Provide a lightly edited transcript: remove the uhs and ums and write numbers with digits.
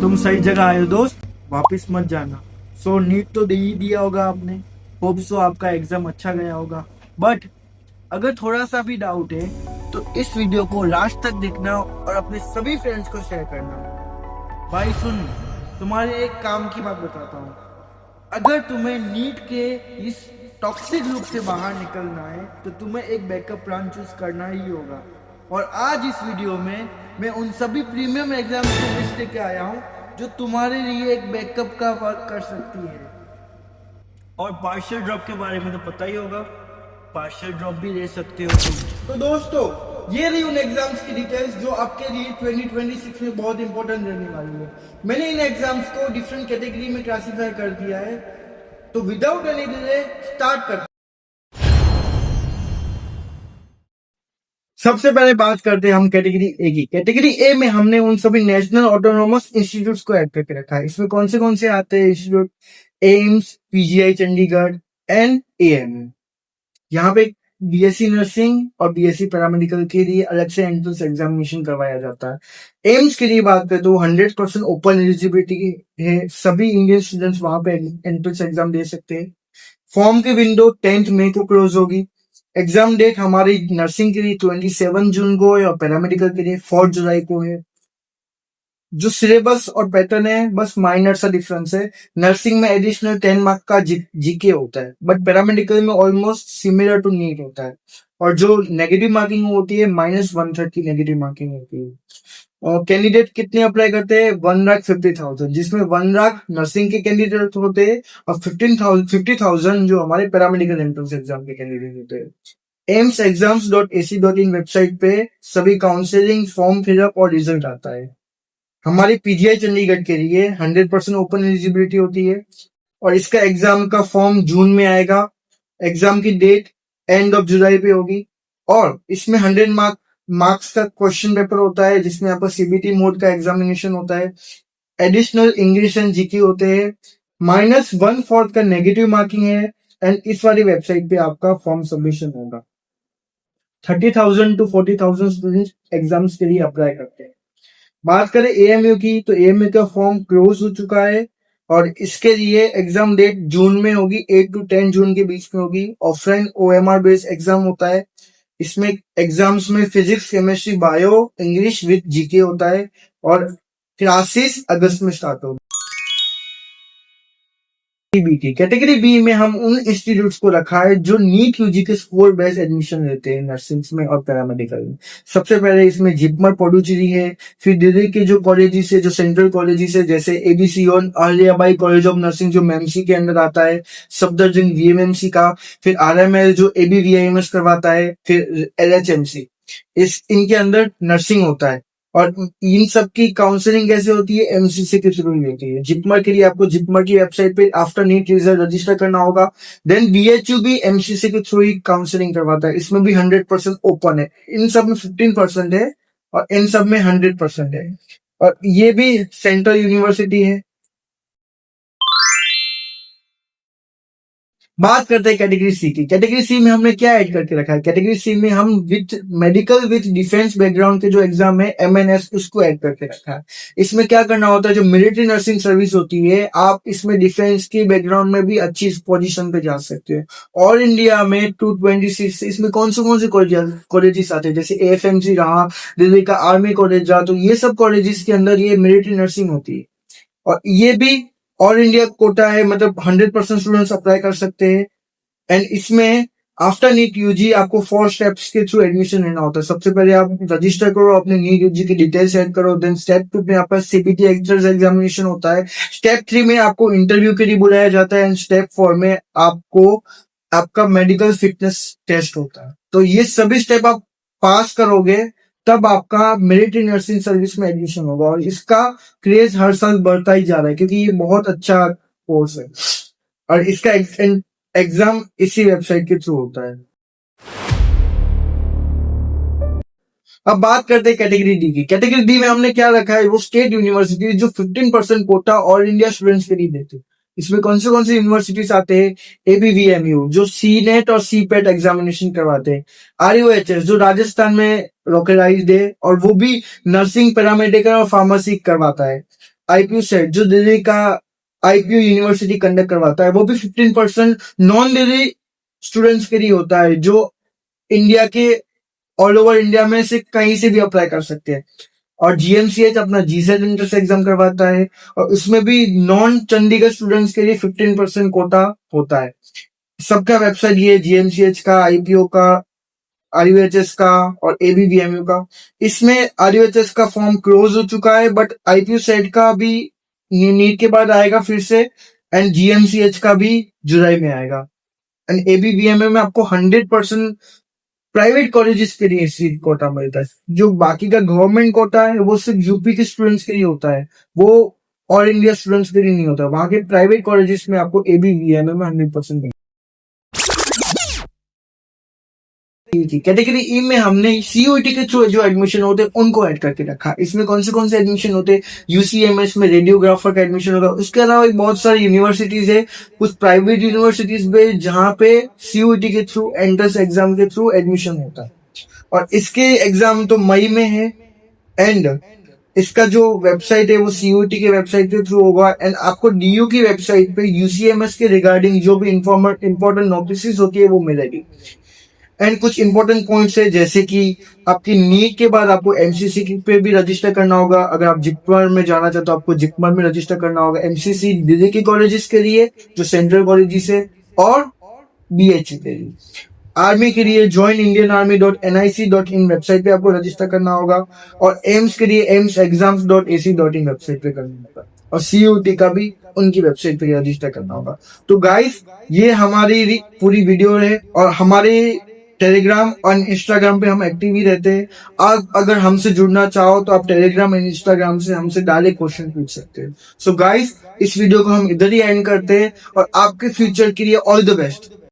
तुम सही जगह आए हो दोस्त, वापस मत जाना। सो नीट तो दे ही दिया होगा आपने। होप सो आपका एग्जाम अच्छा गया होगा। बट अगर थोड़ा सा भी डाउट है तो इस वीडियो को लास्ट तक देखना और अपने सभी फ्रेंड्स को शेयर करना। भाई सुन, तुम्हारे एक काम की बात बताता हूँ। अगर तुम्हें नीट के इस टॉक्सिक लूप से बाहर निकलना है तो तुम्हें एक बैकअप प्लान चूज करना ही होगा। और आज इस वीडियो में मैं उन सभी प्रीमियम एग्जाम की लिस्ट लेके आया हूँ जो तुम्हारे लिए एक बैकअप का वर्क कर सकती है। और पार्शियल ड्रॉप के बारे में तो पता ही होगा, पार्शियल ड्रॉप भी ले सकते हो तुम। तो दोस्तों, ये रही उन एग्जाम्स की डिटेल्स जो आपके लिए 2026 में बहुत इंपॉर्टेंट रहने वाली है। मैंने इन एग्जाम्स को डिफरेंट कैटेगरी में क्लासिफाई कर दिया है। तो विदाउट एनी डिले स्टार्ट करते। सबसे पहले बात करते हैं हम कैटेगरी ए की। कैटेगरी ए में हमने उन सभी नेशनल ऑटोनोमस इंस्टीट्यूट्स को ऐड करके रखा है। इसमें कौन से आते हैं institute? AIIMS, PGI Chandigarh and AMU. यहाँ पे बीएससी नर्सिंग और बीएससी पैरामेडिकल के लिए अलग से एंट्रेंस एग्जामिनेशन करवाया जाता है। एम्स के लिए बात करें तो 100% ओपन एलिजिबिलिटी है। सभी इंडियन स्टूडेंट्स वहां पे एंट्रेंस एग्जाम दे सकते हैं। फॉर्म की विंडो 10 मई को क्लोज होगी। एग्जाम डेट हमारी नर्सिंग के लिए 27 जून को है और पैरामेडिकल के लिए 4 जुलाई को है। जो सिलेबस और पैटर्न है बस माइनर सा डिफरेंस है। नर्सिंग में एडिशनल 10 मार्क का जीके होता है, बट पैरामेडिकल में ऑलमोस्ट सिमिलर टू नीट होता है। और जो नेगेटिव मार्किंग होती है -130 नेगेटिव मार्किंग होती है। और कैंडिडेट कितने अप्लाई करते हैं? 1,50,000, जिसमें 1 लाख नर्सिंग के कैंडिडेट होते हैं और 50,000 जो हमारे पैरामेडिकल एंट्रेंस एग्जाम के कैंडिडेट होते हैं। AIIMSexams.ac.in वेबसाइट पे सभी काउंसलिंग, फॉर्म फिलअप और रिजल्ट आता है। हमारी पीजीआई चंडीगढ़ के लिए 100% ओपन एलिजिबिलिटी होती है और इसका एग्जाम का फॉर्म जून में आएगा। एग्जाम की डेट एंड ऑफ जुलाई पे होगी और इसमें 100 मार्क्स का क्वेश्चन पेपर होता है, जिसमें आपका सीबीटी मोड का एग्जामिनेशन होता है। एडिशनल इंग्लिश एंड जीके होते हैं। -1/4 का नेगेटिव मार्किंग है एंड इस वाली वेबसाइट पे आपका फॉर्म सबमिशन होगा। 30,000 to 40,000 स्टूडेंट्स एग्जाम्स के लिए अप्लाई करते हैं। बात करें एएमयू की तो एएमयू का फॉर्म क्लोज हो चुका है और इसके लिए एग्जाम डेट जून में होगी, 8 to 10 जून के बीच में होगी। ऑफलाइन ओएमआर बेस्ड एग्जाम होता है। इसमें एग्जाम्स में physics, chemistry, bio, English with GK होता है और क्लासेस अगस्त में स्टार्ट होगी। कैटेगरी बी में हम उन इंस्टीट्यूट्स को रखा है जो नीट यूजी के स्कोर बेस्ड एडमिशन लेते हैं नर्सिंग में और पैरामेडिकल में। सबसे पहले इसमें जिपमर पडुचेरी है। फिर दिल्ली के जो कॉलेजेस है, जो सेंट्रल कॉलेजेस है, जैसे एबीसी और अहिल्याबाई कॉलेज ऑफ नर्सिंग जो मेमसी के अंदर आता है, सफदरजंग वीएमएमसी का। फिर आरएमएल जो एबीवीआईएमएस करवाता है। फिर एलएचएमसी, इनके अंदर नर्सिंग होता है। और इन सब की काउंसलिंग कैसे होती है? एमसीसी के थ्रू होती है। जिपमर के लिए आपको जिपमर की वेबसाइट पे आफ्टर नीट रिजल्ट रजिस्टर करना होगा। देन बीएचयू भी एमसीसी के थ्रू ही काउंसलिंग करवाता है। इसमें भी 100% ओपन है। इन सब में 15% है और इन सब में 100% है। और ये भी सेंट्रल यूनिवर्सिटी है। बात करते हैं कैटेगरी सी की। कैटेगरी सी में हमने क्या ऐड करके रखा है? कैटेगरी सी में हम with medical with defence background के जो एग्जाम है एमएनएस, उसको ऐड करके रखा है। इसमें क्या करना होता है? जो मिलिट्री नर्सिंग सर्विस होती है, आप इसमें डिफेंस के बैकग्राउंड में भी अच्छी पोजीशन पे जा सकते हैं। ऑल इंडिया में 226 इसमें कौन से कॉलेजेस आते हैं? जैसे एएफएमसी रहा, दिल्ली का आर्मी कॉलेज रहा, तो ये सब कॉलेजेस के अंदर ये मिलिट्री नर्सिंग होती है। और ये भी ऑल इंडिया कोटा है, मतलब 100% स्टूडेंट्स अप्लाई कर सकते हैं। एंड इसमें आफ्टर नीट यूजी आपको 4 स्टेप्स के थ्रू एडमिशन लेना होता है। सबसे पहले आप रजिस्टर करो, अपने नीट यूजी की डिटेल्स ऐड करो। देन स्टेप 2 में आपका सीबीटी एंट्रेंस एग्जामिनेशन होता है। स्टेप 3 में आपको इंटरव्यू के लिए बुलाया जाता है एंड स्टेप 4 में आपको आपका मेडिकल फिटनेस टेस्ट होता है। तो ये सभी स्टेप आप पास करोगे तब आपका मिलिट्री नर्सिंग सर्विस में एडमिशन होगा। और इसका क्रेज हर साल बढ़ता ही जा रहा है क्योंकि ये बहुत अच्छा कोर्स है और इसका एग्जाम इसी वेबसाइट के थ्रू होता है। अब बात करते हैं कैटेगरी डी की। कैटेगरी डी में हमने क्या रखा है? वो स्टेट यूनिवर्सिटी जो 15% कोटा ऑल इंडिया स्टूडेंट्स के लिए देते हैं। इसमें कौन से यूनिवर्सिटीज आते हैं? एबीवीएमयू जो सी नेट और सी पेट एग्जामिनेशन करवाते हैं, आरयूएचएस जो राजस्थान में लोकलाइज्ड है और वो भी नर्सिंग, पैरामेडिकल और फार्मेसी करवाता है, आईपीयू सेट जो दिल्ली का आईपीयू यूनिवर्सिटी कंडक्ट करवाता है, वो भी 15% नॉन दिल्ली स्टूडेंट्स के लिए होता है जो इंडिया के ऑल ओवर इंडिया में से कहीं से भी अप्लाई कर सकते हैं। और जीएमसीएच अपना जीसेट एंट्रेंस एग्जाम करवाता है और उसमें भी नॉन चंडीगढ़ स्टूडेंट्स के लिए 15% कोटा होता है। सबका वेबसाइट ये जीएमसीएच का, आईपीओ का, आरयूएचएस का और एबीवीएमयू का। इसमें आरयूएचएस का फॉर्म क्लोज हो चुका है, बट आईपीओ सेट का भी नीट के बाद आएगा फिर से, एंड जीएमसीएच का भी जुलाई में आएगा। एंड एबीवीएमयू में आपको 100% प्राइवेट कॉलेजेस के लिए सीट कोटा मिलता है। जो बाकी का गवर्नमेंट कोटा है वो सिर्फ यूपी के स्टूडेंट्स के लिए होता है, वो ऑल इंडिया स्टूडेंट्स के लिए नहीं होता। वहां के प्राइवेट कॉलेजेस में आपको एबीवीएमयू में 100% कैटेगरी ई में हमने सीयूईटी के थ्रू जो एडमिशन होते हैं उनको ऐड करके रखा। इसमें कौन से एडमिशन होते हैं? यूसीएमएस में रेडियोग्राफर का एडमिशन होगा। उसके अलावा बहुत सारी यूनिवर्सिटीज है, कुछ प्राइवेट यूनिवर्सिटीज में जहां पे सीयूईटी के थ्रू, एंट्रेंस एग्जाम के थ्रू एडमिशन होता है। और इसके एग्जाम तो मई में है, एंड इसका जो वेबसाइट है वो सीयूईटी के वेबसाइट के थ्रू होगा। एंड आपको डीयू की वेबसाइट पे यूसीएमएस के रिगार्डिंग जो भी इंपॉर्टेंट नोटिस होती है वो मिलेगी। एंड कुछ इंपॉर्टेंट पॉइंट्स है, जैसे कि आपकी नीट के बाद आपको एमसीसी पे भी रजिस्टर करना होगा। अगर आप जिपमर में जाना चाहते हो आपको जिपमर में रजिस्टर करना होगा। एमसीसी दिल्ली के कॉलेजेस के लिए जो सेंट्रल कॉलेजेस है, और बीएचयू के लिए। आर्मी के लिए joinindianarmy.nic.in वेबसाइट पे आपको रजिस्टर करना होगा। और एम्स के लिए amsexams.ac.in वेबसाइट पे करना होगा। और सीयूटी का भी उनकी वेबसाइट पे रजिस्टर करना होगा। तो गाइस, ये हमारी पूरी वीडियो है, और हमारे टेलीग्राम और इंस्टाग्राम पे हम एक्टिव ही रहते हैं। आप अगर हमसे जुड़ना चाहो तो आप टेलीग्राम और इंस्टाग्राम से हमसे डायरेक्ट क्वेश्चन पूछ सकते हैं। सो गाइस, इस वीडियो को हम इधर ही एंड करते हैं, और आपके फ्यूचर के लिए ऑल द बेस्ट।